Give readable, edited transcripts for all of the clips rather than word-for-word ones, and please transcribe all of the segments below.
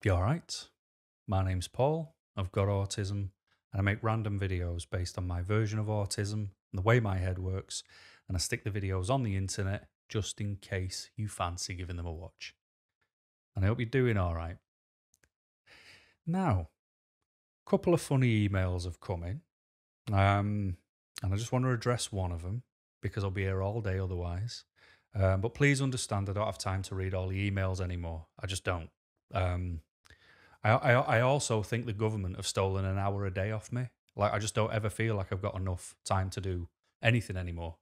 You alright? My name's Paul, I've got autism, and I make random videos based on my version of autism and the way my head works, and I stick the videos on the internet just in case you fancy giving them a watch. And I hope you're doing alright. Now, a couple of funny emails have come in, and I just want to address one of them because I'll be here all day otherwise. But please understand I don't have time to read all the emails anymore. I just don't. I also think the government have stolen an hour a day off me. Like, I just don't ever feel like I've got enough time to do anything anymore.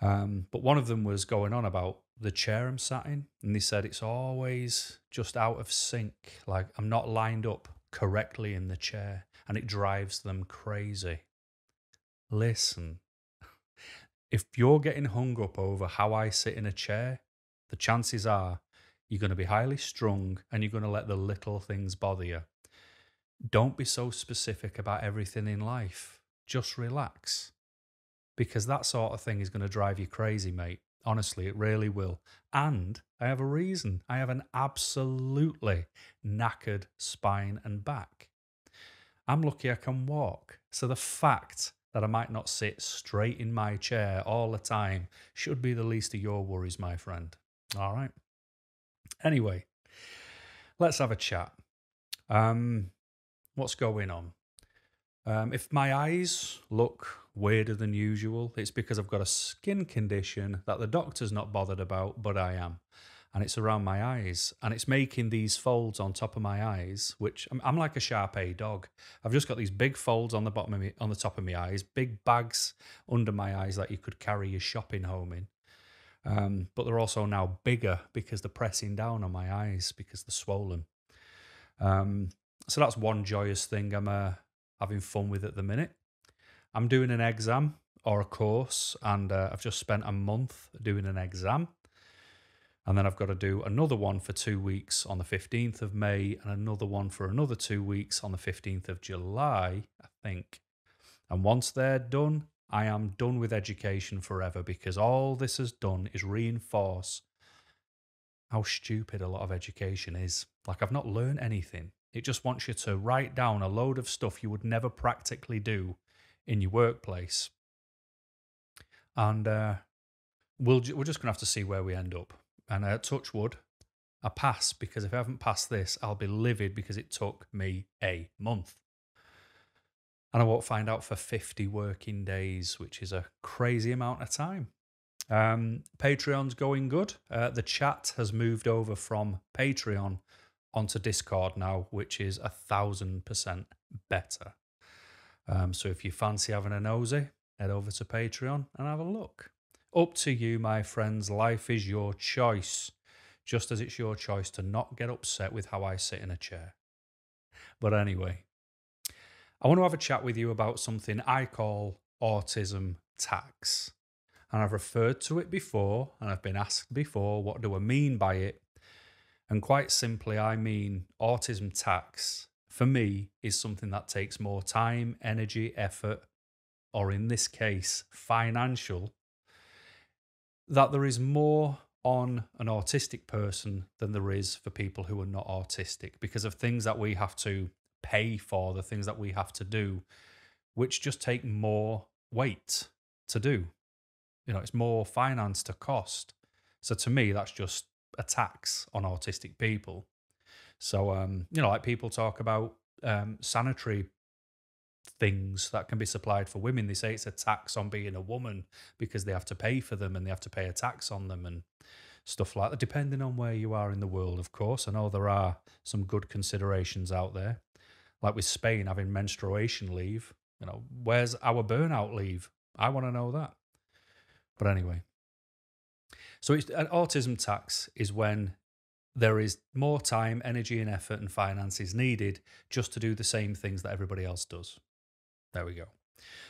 But one of them was going on about the chair I'm sat in, and they said it's always just out of sync. Like, I'm not lined up correctly in the chair, and it drives them crazy. Listen, if you're getting hung up over how I sit in a chair, the chances are you're going to be highly strung and you're going to let the little things bother you. Don't be so specific about everything in life. Just relax. Because that sort of thing is going to drive you crazy, mate. Honestly, it really will. And I have a reason. I have an absolutely knackered spine and back. I'm lucky I can walk. So the fact that I might not sit straight in my chair all the time should be the least of your worries, my friend. All right. Anyway, let's have a chat. What's going on? If my eyes look weirder than usual, it's because I've got a skin condition that the doctor's not bothered about, but I am. And it's around my eyes. And it's making these folds on top of my eyes, which I'm like a Shar-Pei dog. I've just got these big folds on the bottom of me, on the top of my eyes, big bags under my eyes that you could carry your shopping home in. But they're also now bigger because they're pressing down on my eyes because they're swollen. So that's one joyous thing I'm having fun with at the minute. I'm doing an exam or a course, and I've just spent a month doing an exam. And then I've got to do another one for 2 weeks on the 15th of May and another one for another 2 weeks on the 15th of July, I think. And once they're done, I am done with education forever, because all this has done is reinforce how stupid a lot of education is. Like, I've not learned anything. It just wants you to write down a load of stuff you would never practically do in your workplace. And we're just going to have to see where we end up. And touch wood, I pass, because if I haven't passed this, I'll be livid because it took me a month. And I won't find out for 50 working days, which is a crazy amount of time. Patreon's going good. The chat has moved over from Patreon onto Discord now, which is 1,000% better. So if you fancy having a nosy, head over to Patreon and have a look. Up to you, my friends. Life is your choice, just as it's your choice to not get upset with how I sit in a chair. But anyway, I want to have a chat with you about something I call Autism Tax. And I've referred to it before, and I've been asked before, what do I mean by it? And quite simply, I mean Autism Tax, for me, is something that takes more time, energy, effort, or in this case, financial, that there is more on an autistic person than there is for people who are not autistic, because of things that we have to pay for, the things that we have to do, which just take more weight to do. You know, it's more finance to cost. So to me, that's just a tax on autistic people. So, you know, like people talk about sanitary things that can be supplied for women. They say it's a tax on being a woman because they have to pay for them and they have to pay a tax on them and stuff like that, depending on where you are in the world, of course. I know there are some good considerations out there, like with Spain having menstruation leave. You know, where's our burnout leave? I want to know that. But anyway, so an autism tax is when there is more time, energy and effort and finances needed just to do the same things that everybody else does. There we go.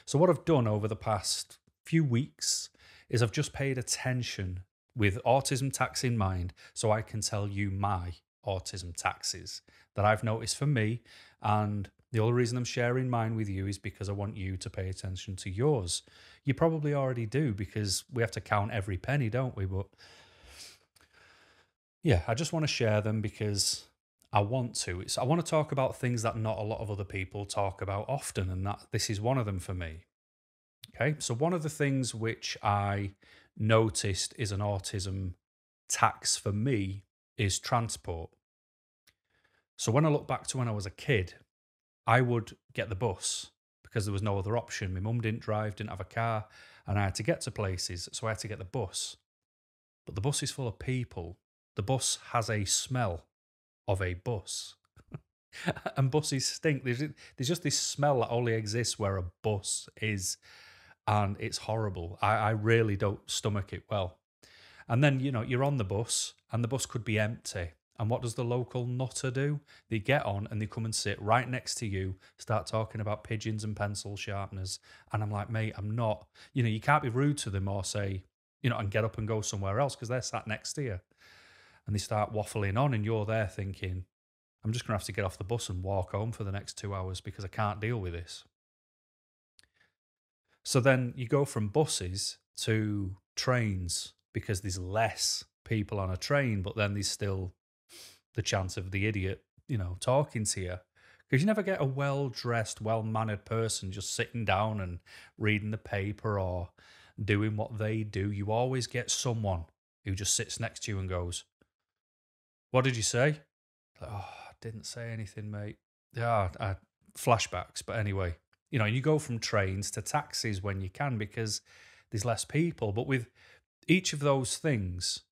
So what I've done over the past few weeks is I've just paid attention with autism tax in mind, so I can tell you my autism taxes that I've noticed for me. And the only reason I'm sharing mine with you is because I want you to pay attention to yours. You probably already do, because we have to count every penny, don't we? But yeah, I just want to share them because I want to. I want to talk about things that not a lot of other people talk about often, and that this is one of them for me. Okay, so one of the things which I noticed is an autism tax for me is transport. So when I look back to when I was a kid, I would get the bus because there was no other option. My mum didn't drive, didn't have a car, and I had to get to places, so I had to get the bus. But the bus is full of people. The bus has a smell of a bus. And buses stink. There's just this smell that only exists where a bus is, and it's horrible. I really don't stomach it well. And then, you're on the bus, and the bus could be empty. And what does the local nutter do? They get on and they come and sit right next to you, start talking about pigeons and pencil sharpeners. And I'm like, mate, I'm not, you can't be rude to them or say, and get up and go somewhere else because they're sat next to you. And they start waffling on, and you're there thinking, I'm just going to have to get off the bus and walk home for the next 2 hours because I can't deal with this. So then you go from buses to trains because there's less people on a train, but then there's still the chance of the idiot, talking to you. Because you never get a well-dressed, well-mannered person just sitting down and reading the paper or doing what they do. You always get someone who just sits next to you and goes, "What did you say?" Like, "Oh, I didn't say anything, mate." Yeah, flashbacks. But anyway, you go from trains to taxis when you can because there's less people. But with each of those things,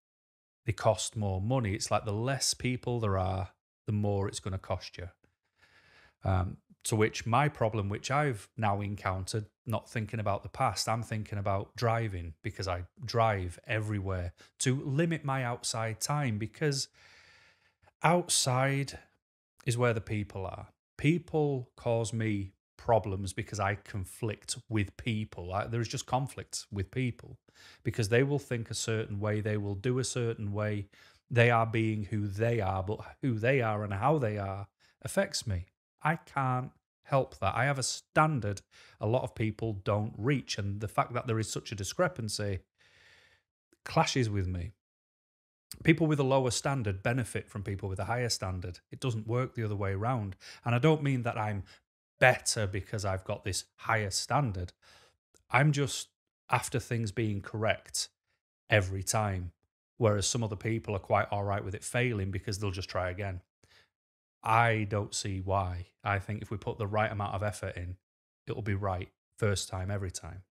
they cost more money. It's like the less people there are, the more it's going to cost you. To which my problem, which I've now encountered, not thinking about the past, I'm thinking about driving because I drive everywhere to limit my outside time because outside is where the people are. People cause me problems because I conflict with people. There's just conflict with people because they will think a certain way, they will do a certain way. They are being who they are, but who they are and how they are affects me. I can't help that. I have a standard a lot of people don't reach, and the fact that there is such a discrepancy clashes with me. People with a lower standard benefit from people with a higher standard. It doesn't work the other way around. And I don't mean that I'm better because I've got this higher standard. I'm just after things being correct every time. Whereas some other people are quite all right with it failing because they'll just try again. I don't see why. I think if we put the right amount of effort in, it'll be right first time, every time.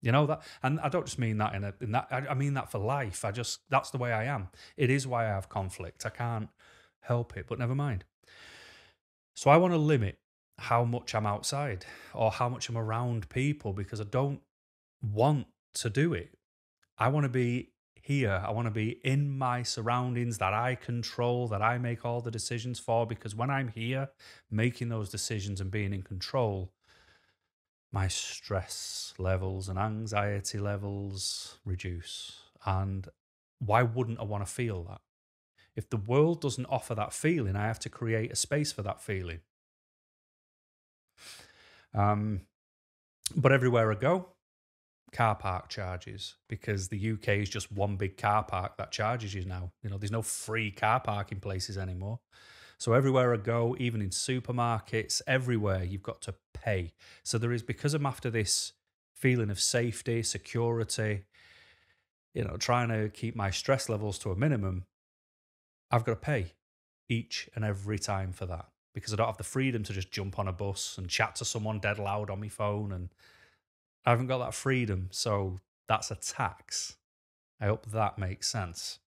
You know that, and I don't just mean that in that. I mean that for life. That's the way I am. It is why I have conflict. I can't help it. But never mind. So I want to limit how much I'm outside or how much I'm around people because I don't want to do it. I want to be here. I want to be in my surroundings that I control, that I make all the decisions for. Because when I'm here making those decisions and being in control, my stress levels and anxiety levels reduce. And why wouldn't I want to feel that? If the world doesn't offer that feeling, I have to create a space for that feeling. But everywhere I go, car park charges, because the UK is just one big car park that charges you now. There's no free car parking places anymore. So everywhere I go, even in supermarkets, everywhere, you've got to pay. So there is, because I'm after this feeling of safety, security, trying to keep my stress levels to a minimum, I've got to pay each and every time for that because I don't have the freedom to just jump on a bus and chat to someone dead loud on my phone, and I haven't got that freedom. So that's a tax. I hope that makes sense.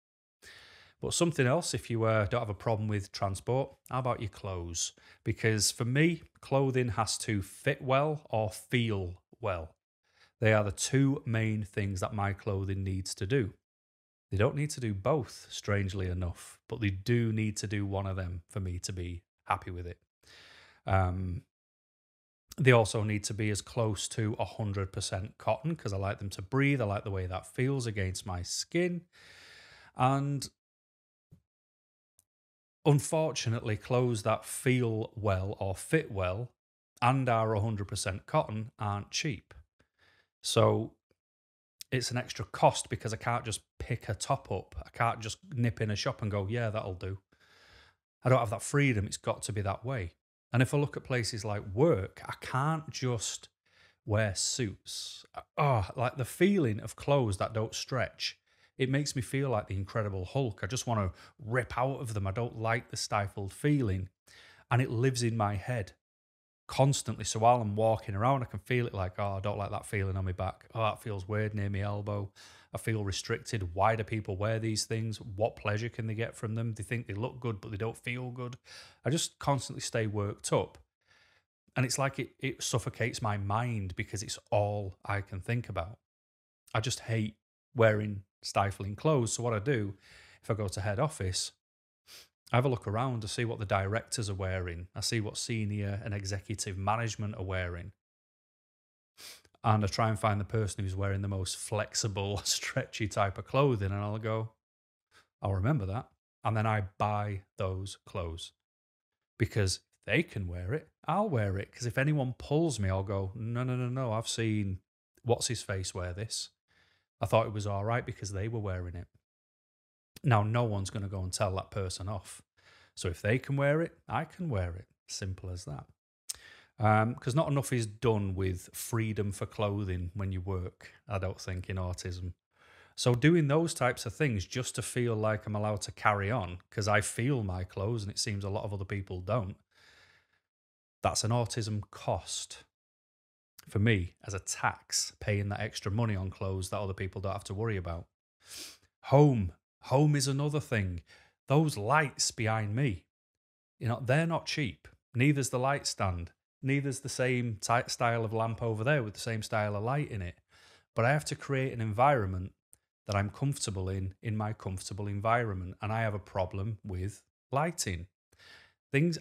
But something else, if you don't have a problem with transport, how about your clothes? Because for me, clothing has to fit well or feel well. They are the two main things that my clothing needs to do. They don't need to do both, strangely enough, but they do need to do one of them for me to be happy with it. They also need to be as close to 100% cotton because I like them to breathe. I like the way that feels against my skin. And unfortunately, clothes that feel well or fit well and are 100% cotton aren't cheap. So it's an extra cost because I can't just pick a top up. I can't just nip in a shop and go, yeah, that'll do. I don't have that freedom. It's got to be that way. And if I look at places like work, I can't just wear suits. Oh, like the feeling of clothes that don't stretch. It makes me feel like the Incredible Hulk. I just want to rip out of them. I don't like the stifled feeling. And it lives in my head constantly. So while I'm walking around, I can feel it like, oh, I don't like that feeling on my back. Oh, that feels weird near my elbow. I feel restricted. Why do people wear these things? What pleasure can they get from them? They think they look good, but they don't feel good. I just constantly stay worked up. And it's like it suffocates my mind because it's all I can think about. I just hate wearing stifling clothes. So what I do, if I go to head office, I have a look around to see what the directors are wearing. I see what senior and executive management are wearing. And I try and find the person who's wearing the most flexible, stretchy type of clothing. And I'll go, I'll remember that. And then I buy those clothes because if they can wear it, I'll wear it. Because if anyone pulls me, I'll go, no, no, no, no. I've seen what's his face wear this. I thought it was all right because they were wearing it. Now, no one's going to go and tell that person off. So if they can wear it, I can wear it. Simple as that. Because not enough is done with freedom for clothing when you work, I don't think, in autism. So doing those types of things just to feel like I'm allowed to carry on, because I feel my clothes and it seems a lot of other people don't, that's an autism cost. For me, as a tax, paying that extra money on clothes that other people don't have to worry about. Home is another thing. Those lights behind me, they're not cheap. Neither's the light stand. Neither's the same style of lamp over there with the same style of light in it. But I have to create an environment that I'm comfortable in my comfortable environment. And I have a problem with lighting.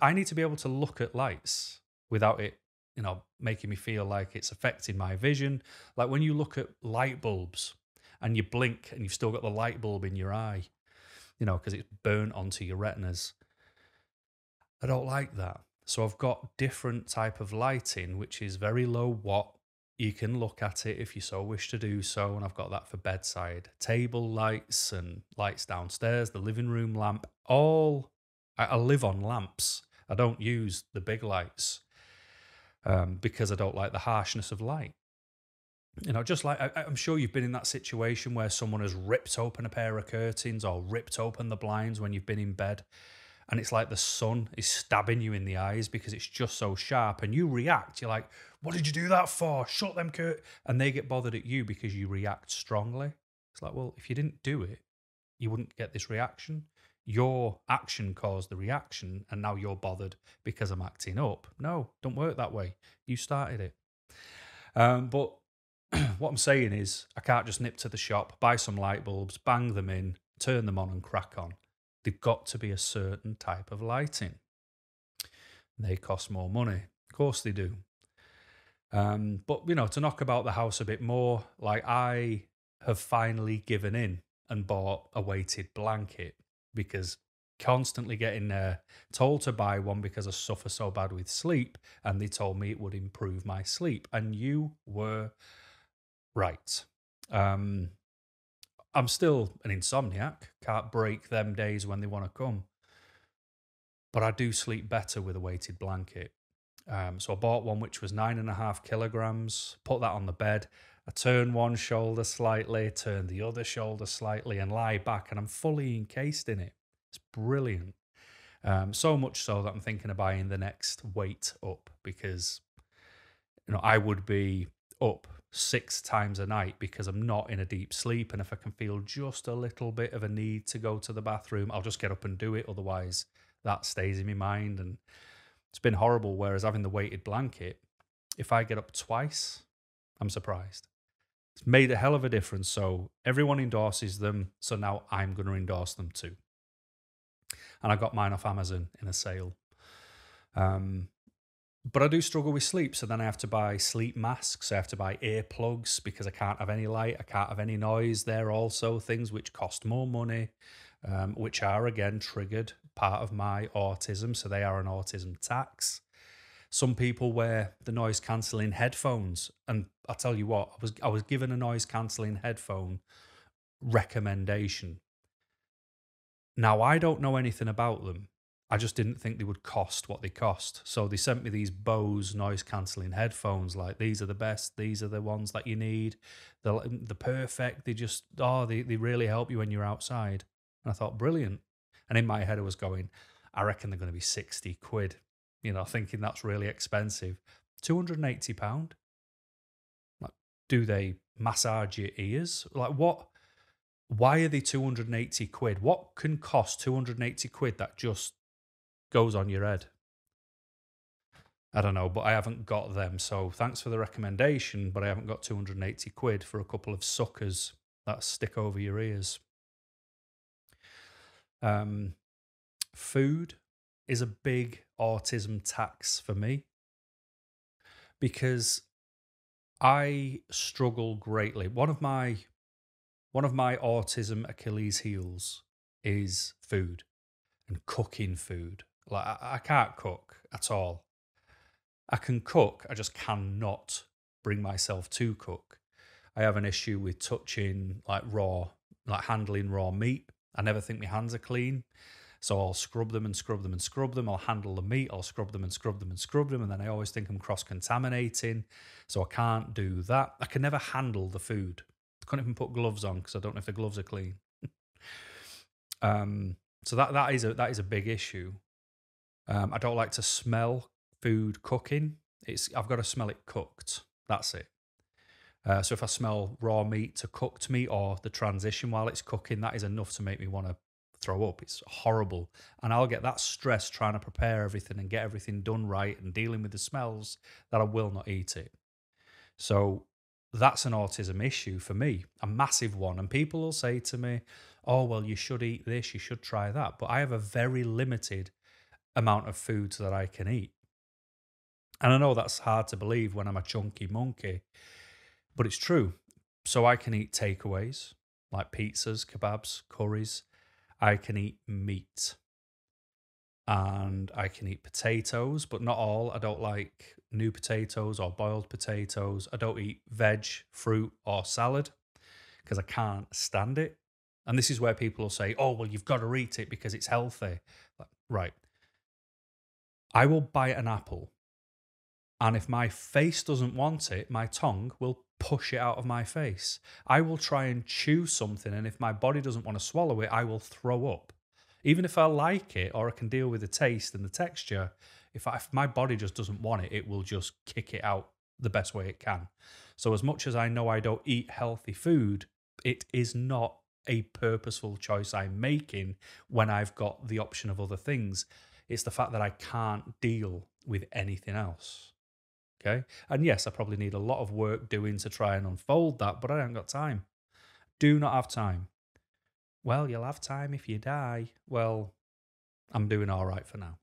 I need to be able to look at lights without it, making me feel like it's affecting my vision. Like when you look at light bulbs and you blink and you've still got the light bulb in your eye, because it's burnt onto your retinas. I don't like that. So I've got different type of lighting, which is very low watt. You can look at it if you so wish to do so. And I've got that for bedside table lights and lights downstairs, the living room lamp. I live on lamps. I don't use the big lights because I don't like the harshness of light. Just like I'm sure you've been in that situation where someone has ripped open a pair of curtains or ripped open the blinds when you've been in bed. And it's like the sun is stabbing you in the eyes because it's just so sharp. And you react. You're like, what did you do that for? Shut them curtains. And they get bothered at you because you react strongly. It's like, well, if you didn't do it, you wouldn't get this reaction. Your action caused the reaction. And now you're bothered because I'm acting up. No, don't work that way. You started it. But what I'm saying is I can't just nip to the shop, buy some light bulbs, bang them in, turn them on and crack on. They've got to be a certain type of lighting. They cost more money. Of course they do. But, to knock about the house a bit more, like I have finally given in and bought a weighted blanket because constantly getting told to buy one because I suffer so bad with sleep, and they told me it would improve my sleep. And you were right. I'm still an insomniac, can't break them days when they want to come. But I do sleep better with a weighted blanket. So I bought one which was 9.5 kilograms, put that on the bed. I turn one shoulder slightly, turn the other shoulder slightly, and lie back, and I'm fully encased in it. It's brilliant. So much so that I'm thinking of buying the next weight up because, I would be up 6 times a night because I'm not in a deep sleep. And if I can feel just a little bit of a need to go to the bathroom, I'll just get up and do it. Otherwise, that stays in my mind. And it's been horrible. Whereas having the weighted blanket, if I get up twice, I'm surprised. It's made a hell of a difference. So everyone endorses them. So now I'm going to endorse them too. And I got mine off Amazon in a sale. But I do struggle with sleep, so then I have to buy sleep masks. I have to buy earplugs because I can't have any light, I can't have any noise. They're also things which cost more money, which are, again, triggered part of my autism, so they are an autism tax. Some people wear the noise-cancelling headphones, and I'll tell you what, I was given a noise-cancelling headphone recommendation. Now, I don't know anything about them. I just didn't think they would cost what they cost. So they sent me these Bose noise cancelling headphones. Like, these are the best. These are the ones that you need. They're perfect. They really help you when you're outside. And I thought, brilliant. And in my head, I was going, I reckon they're going to be 60 quid. Thinking that's really expensive. £280. Like, do they massage your ears? Like, what? Why are they 280 quid? What can cost 280 quid that just goes on your head? I don't know, but I haven't got them. So thanks for the recommendation, but I haven't got 280 quid for a couple of suckers that stick over your ears. Food is a big autism tax for me because I struggle greatly. One of my autism Achilles heels is food and cooking food. Like, I can't cook at all. I can cook, I just cannot bring myself to cook. I have an issue with touching handling raw meat. I never think my hands are clean. So I'll scrub them and scrub them and scrub them. I'll handle the meat, I'll scrub them and scrub them and scrub them. And then I always think I'm cross-contaminating. So I can't do that. I can never handle the food. I couldn't even put gloves on because I don't know if the gloves are clean. So that is a big issue. I don't like to smell food cooking. I've got to smell it cooked. That's it. So if I smell raw meat to cooked meat or the transition while it's cooking, that is enough to make me want to throw up. It's horrible. And I'll get that stress trying to prepare everything and get everything done right and dealing with the smells that I will not eat it. So that's an autism issue for me, a massive one. And people will say to me, oh, well, you should eat this, you should try that. But I have a very limited amount of foods that I can eat. And I know that's hard to believe when I'm a chunky monkey, but it's true. So I can eat takeaways like pizzas, kebabs, curries. I can eat meat. And I can eat potatoes, but not all. I don't like new potatoes or boiled potatoes. I don't eat veg, fruit, or salad because I can't stand it. And this is where people will say, oh, well, you've got to eat it because it's healthy. Right. I will bite an apple, and if my face doesn't want it, my tongue will push it out of my face. I will try and chew something, and if my body doesn't want to swallow it, I will throw up. Even if I like it or I can deal with the taste and the texture, if my body just doesn't want it, it will just kick it out the best way it can. So as much as I know I don't eat healthy food, it is not a purposeful choice I'm making when I've got the option of other things. It's the fact that I can't deal with anything else. Okay? And yes, I probably need a lot of work doing to try and unfold that, but I haven't got time. Do not have time. Well, you'll have time if you die. Well, I'm doing all right for now.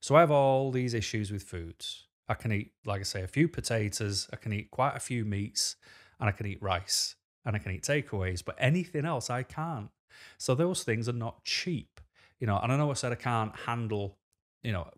So I have all these issues with foods. I can eat, like I say, a few potatoes, I can eat quite a few meats, and I can eat rice, and I can eat takeaways, but anything else I can't. So those things are not cheap, and I know I said I can't handle,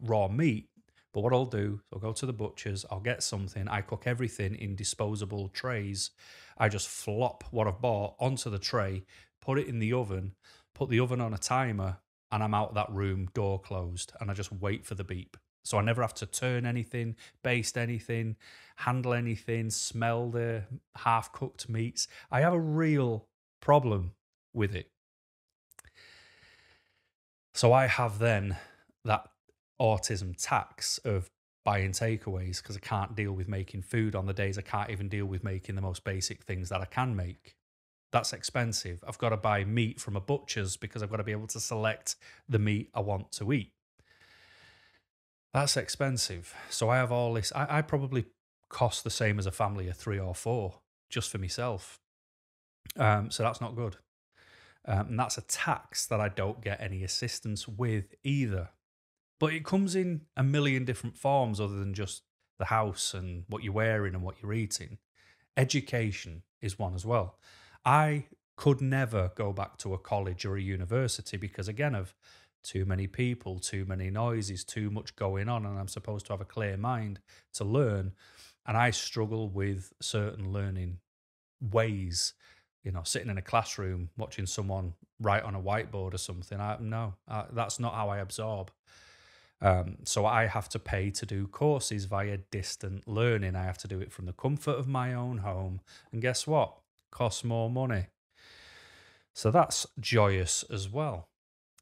raw meat, but what I'll do, I'll go to the butcher's, I'll get something, I cook everything in disposable trays. I just flop what I've bought onto the tray, put it in the oven, put the oven on a timer, and I'm out that room, door closed, and I just wait for the beep. So I never have to turn anything, baste anything, handle anything, smell the half-cooked meats. I have a real problem with it. So I have then that autism tax of buying takeaways because I can't deal with making food on the days I can't even deal with making the most basic things that I can make. That's expensive. I've got to buy meat from a butcher's because I've got to be able to select the meat I want to eat. That's expensive. So I have all this. I probably cost the same as a family of 3 or 4 just for myself. So that's not good. And that's a tax that I don't get any assistance with either. But it comes in a million different forms other than just the house and what you're wearing and what you're eating. Education is one as well. I could never go back to a college or a university because, again, of too many people, too many noises, too much going on, and I'm supposed to have a clear mind to learn. And I struggle with certain learning ways. sitting in a classroom watching someone write on a whiteboard or something. That's not how I absorb. So I have to pay to do courses via distant learning. I have to do it from the comfort of my own home. And guess what? Costs more money. So that's joyous as well.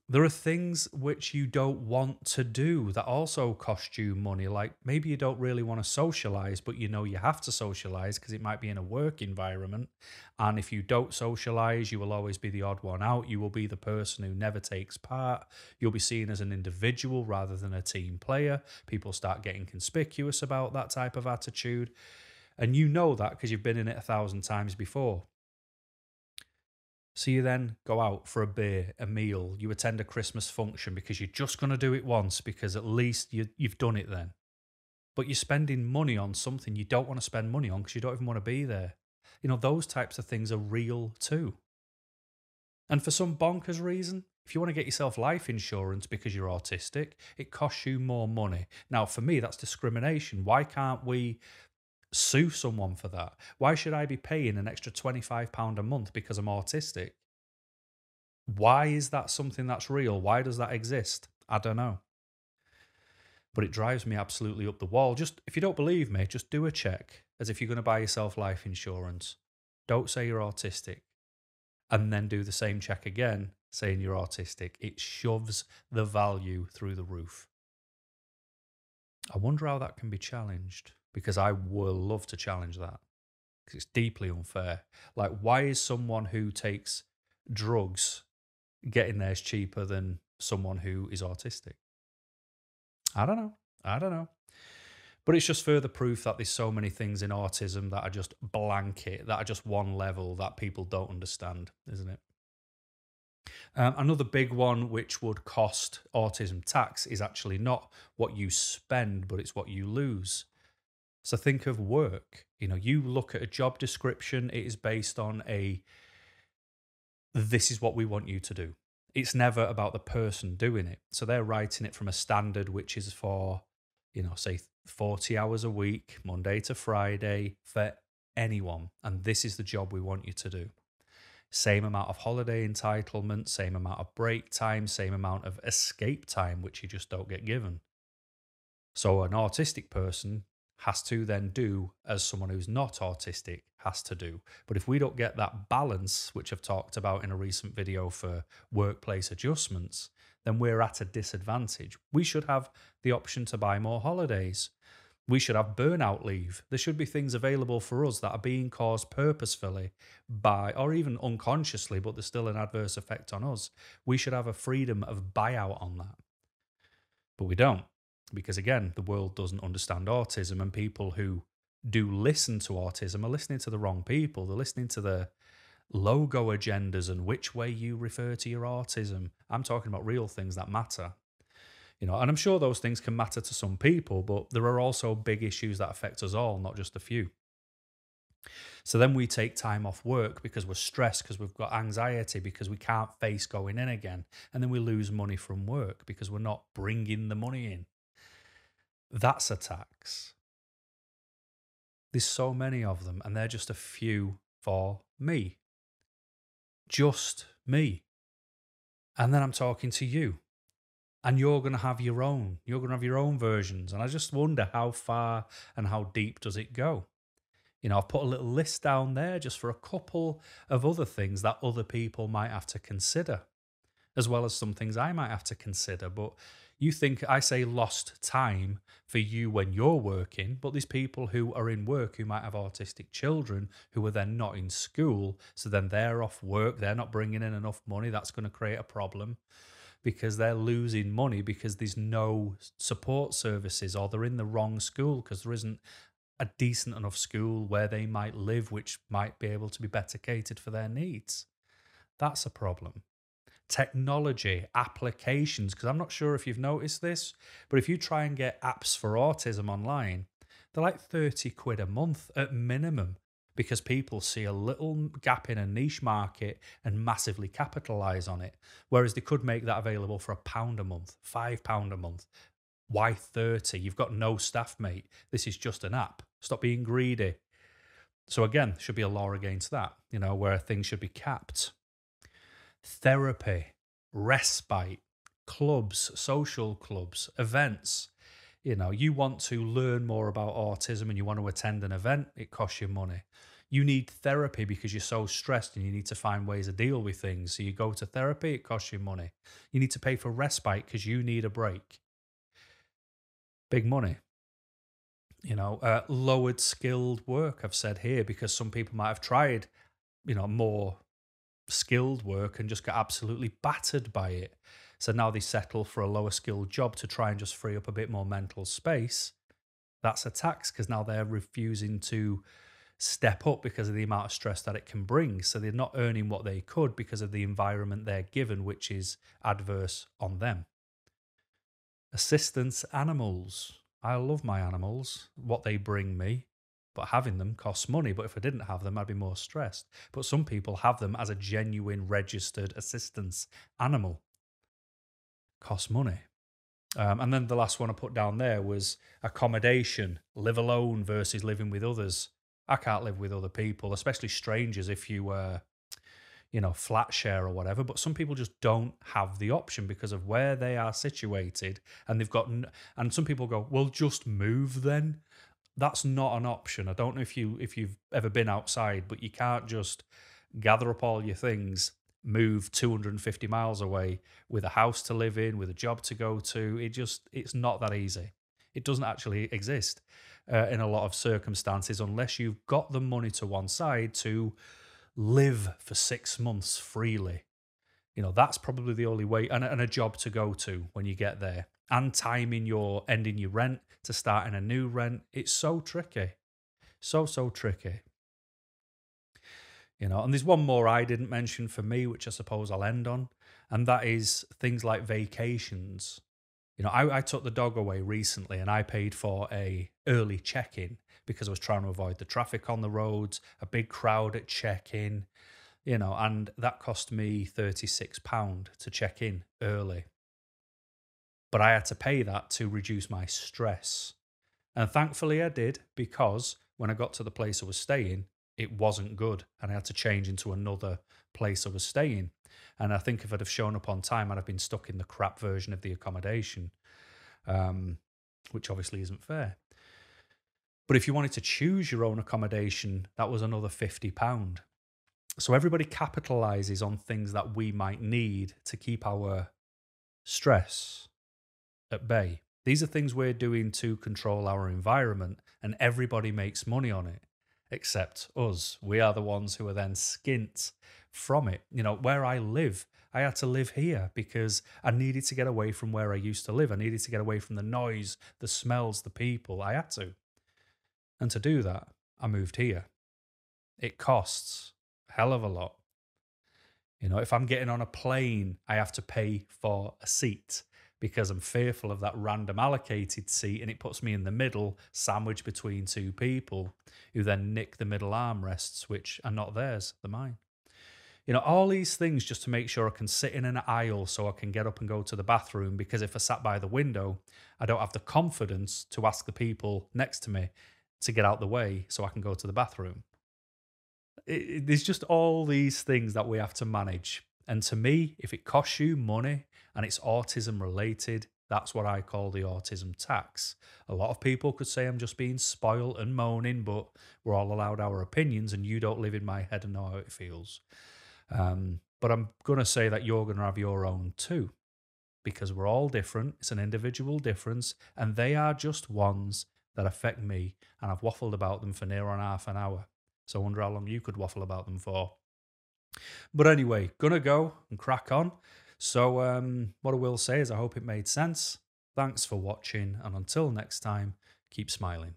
There are things which you don't want to do that also cost you money. Like maybe you don't really want to socialize, but you know you have to socialize because it might be in a work environment. And if you don't socialize, you will always be the odd one out. You will be the person who never takes part. You'll be seen as an individual rather than a team player. People start getting conspicuous about that type of attitude. And you know that because you've been in it 1,000 times before. So you then go out for a beer, a meal, you attend a Christmas function because you're just going to do it once because at least you've done it then. But you're spending money on something you don't want to spend money on because you don't even want to be there. Those types of things are real too. And for some bonkers reason, if you want to get yourself life insurance because you're autistic, it costs you more money. Now, for me, that's discrimination. Why can't we sue someone for that? Why should I be paying an extra £25 a month because I'm autistic? Why is that something that's real? Why does that exist? I don't know. But it drives me absolutely up the wall. Just, if you don't believe me, just do a check as if you're going to buy yourself life insurance. Don't say you're autistic. And then do the same check again, saying you're autistic. It shoves the value through the roof. I wonder how that can be challenged, because I will love to challenge that, because it's deeply unfair. Like, why is someone who takes drugs getting theirs cheaper than someone who is autistic? I don't know. But it's just further proof that there's so many things in autism that are just blanket, that are just one level that people don't understand, isn't it? Another big one which would cost autism tax is actually not what you spend, but it's what you lose. So think of work. You look at a job description, it is based on this is what we want you to do. It's never about the person doing it. So they're writing it from a standard which is for, say 40 hours a week, Monday to Friday, for anyone. And this is the job we want you to do. Same amount of holiday entitlement, same amount of break time, same amount of escape time, which you just don't get given. So an autistic person has to then do as someone who's not autistic has to do. But if we don't get that balance, which I've talked about in a recent video for workplace adjustments, then we're at a disadvantage. We should have the option to buy more holidays. We should have burnout leave. There should be things available for us that are being caused purposefully by, or even unconsciously, but there's still an adverse effect on us. We should have a freedom of buyout on that. But we don't, because again, the world doesn't understand autism, and people who do listen to autism are listening to the wrong people. They're listening to the logo agendas and which way you refer to your autism. I'm talking about real things that matter. And I'm sure those things can matter to some people, but there are also big issues that affect us all, not just a few. So then we take time off work because we're stressed, because we've got anxiety, because we can't face going in again. And then we lose money from work because we're not bringing the money in. That's a tax. There's so many of them, and they're just a few for me. Just me. And then I'm talking to you. And you're going to have your own. You're going to have your own versions. And I just wonder how far and how deep does it go? I've put a little list down there just for a couple of other things that other people might have to consider, as well as some things I might have to consider. But you think I say lost time for you when you're working, but there's people who are in work who might have autistic children who are then not in school. So then they're off work. They're not bringing in enough money. That's going to create a problem, because they're losing money because there's no support services, or they're in the wrong school because there isn't a decent enough school where they might live, which might be able to be better catered for their needs. That's a problem. Technology, applications, because I'm not sure if you've noticed this, but if you try and get apps for autism online, they're like 30 quid a month at minimum, because people see a little gap in a niche market and massively capitalize on it. Whereas they could make that available for £1 a month, £5 a month. Why 30? You've got no staff, mate. This is just an app. Stop being greedy. So again, there should be a law against that, where things should be capped. Therapy, respite, clubs, social clubs, events. You want to learn more about autism and you want to attend an event, it costs you money. You need therapy because you're so stressed and you need to find ways to deal with things. So you go to therapy, it costs you money. You need to pay for respite because you need a break. Big money. Lowered skilled work, I've said here, because some people might have tried, more skilled work and just got absolutely battered by it. So now they settle for a lower skilled job to try and just free up a bit more mental space. That's a tax because now they're refusing to step up because of the amount of stress that it can bring. So they're not earning what they could because of the environment they're given, which is adverse on them. Assistance animals. I love my animals, what they bring me, but having them costs money. But if I didn't have them, I'd be more stressed. But some people have them as a genuine registered assistance animal. Costs money. And then the last one I put down there was accommodation, live alone versus living with others. I can't live with other people, especially strangers if you flat share or whatever. But some people just don't have the option because of where they are situated, and they've got. And some people go, "Well, just move then." That's not an option. I don't know if you've ever been outside, but you can't just gather up all your things, move 250 miles away with a house to live in, with a job to go to. It's not that easy. It doesn't actually exist in a lot of circumstances unless you've got the money to one side to live for 6 months freely. That's probably the only way, and a job to go to when you get there, and timing your ending your rent to starting a new rent. It's so tricky. So tricky. And there's one more I didn't mention for me, which I suppose I'll end on, and that is things like vacations. I took the dog away recently and I paid for a early check-in because I was trying to avoid the traffic on the roads, a big crowd at check-in, and that cost me £36 to check in early. But I had to pay that to reduce my stress. And thankfully I did, because when I got to the place I was staying, it wasn't good and I had to change into another place I was staying. And I think if I'd have shown up on time, I'd have been stuck in the crap version of the accommodation, which obviously isn't fair. But if you wanted to choose your own accommodation, that was another £50. So everybody capitalizes on things that we might need to keep our stress at bay. These are things we're doing to control our environment, and everybody makes money on it, except us. We are the ones who are then skint from it. Where I live, I had to live here because I needed to get away from where I used to live. I needed to get away from the noise, the smells, the people. I had to. And to do that, I moved here. It costs a hell of a lot. If I'm getting on a plane, I have to pay for a seat because I'm fearful of that random allocated seat, and it puts me in the middle, sandwiched between two people who then nick the middle armrests, which are not theirs, they're mine. All these things just to make sure I can sit in an aisle so I can get up and go to the bathroom, because if I sat by the window, I don't have the confidence to ask the people next to me to get out the way so I can go to the bathroom. There's just all these things that we have to manage. And to me, if it costs you money and it's autism related, that's what I call the autism tax. A lot of people could say I'm just being spoiled and moaning, but we're all allowed our opinions, and you don't live in my head and know how it feels. But I'm going to say that you're going to have your own too, because we're all different. It's an individual difference, and they are just ones that affect me, and I've waffled about them for near on half an hour. So I wonder how long you could waffle about them for. But anyway, gonna go and crack on. So what I will say is I hope it made sense. Thanks for watching, and until next time, keep smiling.